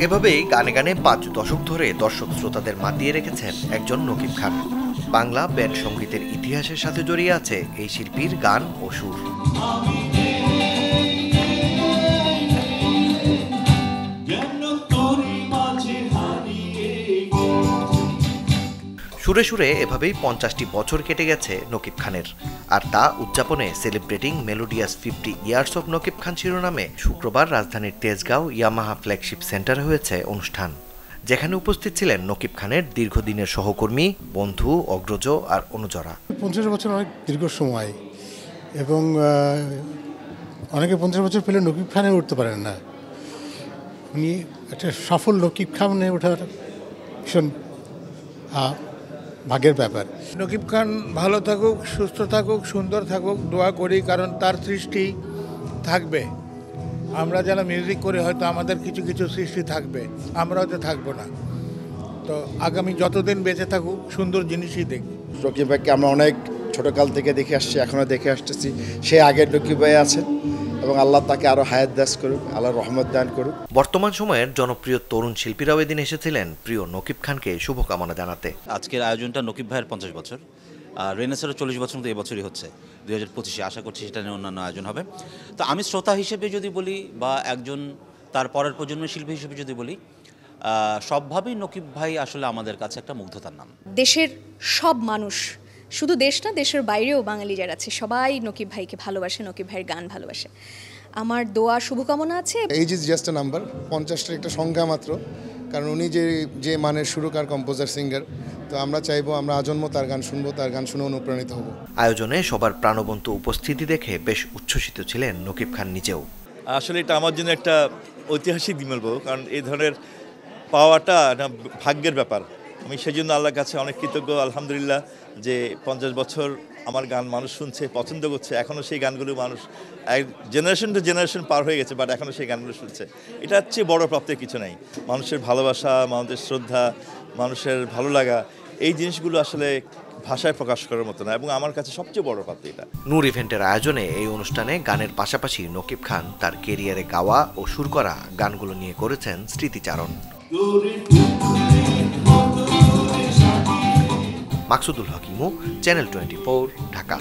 এভাবেই গানে গানে 5 দশক ধরে দর্শক শ্রোতাদের মাতিয়ে রেখেছেন একজন নকিব খান। বাংলা ব্যান্ড সঙ্গীতের ইতিহাসের সাথে জড়িয়ে আছে এই শিল্পীর গান ও সুর। সুরে সুরে এভাবেই 50টি বছর কেটে গেছে নকিব খানের। আর তা উদযাপনে celebrating melodious 50 years of Naqib Khan শিরোনামে শুক্রবার রাজধানীর তেজগাঁও ইয়ামাহা ফ্ল্যাগশিপ সেন্টারে হয়েছে অনুষ্ঠান, যেখানে উপস্থিত ছিলেন নকিব খানের দীর্ঘদিনের সহকর্মী, বন্ধু, অগ্রজ আর অনুচরা। 50 বছর অনেক দীর্ঘ সময়, এবং অনেকে 50 বছর পেলে নকিব খানে উঠতে পারেন না। উনি একটা সফল নকিব খানে ওঠার ভীষণ ভাগ্যের ব্যাপার। নকিব খান ভালো থাকুক, সুস্থ থাকুক, সুন্দর থাকুক, দোয়া করি, কারণ তার সৃষ্টি থাকবে। আমরা যারা মিউজিক করে হয়তো আমাদের কিছু কিছু সৃষ্টি থাকবে, আমরা হয়তো থাকবো না। তো আগামী যতদিন বেঁচে থাকুক সুন্দর জিনিসই দেখি। নকিব ভাইকে আমরা অনেক ছোটকাল থেকে দেখে আসছি, এখনও দেখে আসতেছি। সে আগের নকিব ভাই আছেন এবং আল্লাহ তাকে আরও হায়াত দাস করুক, আল্লাহ রহমত দান করুক। বর্তমান সময়ের জনপ্রিয় তরুণ শিল্পীরাও এদিন এসেছিলেন প্রিয় নকিব খানকে শুভকামনা জানাতে। আজকের আয়োজনটা নকিব ভাইয়ের 50 বছর, আর রেনেসারের 40 বছর মতো এবছরই হচ্ছে 2025-এ। আশা করছি সেটা নিয়ে অন্যান্য আয়োজন হবে। তো আমি শ্রোতা হিসেবে যদি বলি, বা একজন তার পরের প্রজন্মের শিল্পী হিসেবে যদি বলি, সবভাবেই নকিব ভাই আসলে আমাদের কাছে একটা মুগ্ধতার নাম। দেশের সব মানুষ, শুধু দেশ না, দেশের বাইরেও বাঙালি যারা আছে সবাই নকিব ভাইকে ভালোবাসে, নকিব ভাইয়ের গান ভালোবাসে। আমার দোয়া শুভকামনা আছে। Age is just a number, 50টার একটা সংখ্যা মাত্র, কারণ উনি যে মানের সুরকার, কম্পোজার, সিঙ্গার। তো আমরা চাইবো আমরা আজন্ম তার গান শুনবো, তার গান শুনে অনুপ্রাণিত হব। আয়োজনে সবার প্রাণবন্ত উপস্থিতি দেখে বেশ উচ্ছ্বসিত ছিলেন নকিব খান নিজেও। আসলে এটা আমার জন্য একটা ঐতিহাসিক দিন বলবো, কারণ এই ধরনের পাওয়াটা একটা ভাগ্যের ব্যাপার। আমি সেই জন্য আল্লাহর কাছে অনেক কৃতজ্ঞ, আলহামদুলিল্লাহ, যে 50 বছর আমার গান মানুষ শুনছে, পছন্দ করছে। এখনও সেই গানগুলো মানুষ জেনারেশন টু জেনারেশন পার হয়ে গেছে, বাট এখনও সেই গানগুলো শুনছে। এটা হচ্ছে বড় প্রাপ্তির কিছু নেই। মানুষের ভালোবাসা, মানুষের শ্রদ্ধা, মানুষের ভালো লাগা, এই জিনিসগুলো আসলে ভাষায় প্রকাশ করার মতো না, এবং আমার কাছে সবচেয়ে বড় প্রাপ্তি এটা। নূর ইভেন্টের আয়োজনে এই অনুষ্ঠানে গানের পাশাপাশি নকিব খান তার কেরিয়ারে গাওয়া ও সুর করা গানগুলো নিয়ে করেছেন স্মৃতিচারণ। মাকসুদুল হক ইমু, চ্যানেল 24, ঢাকা।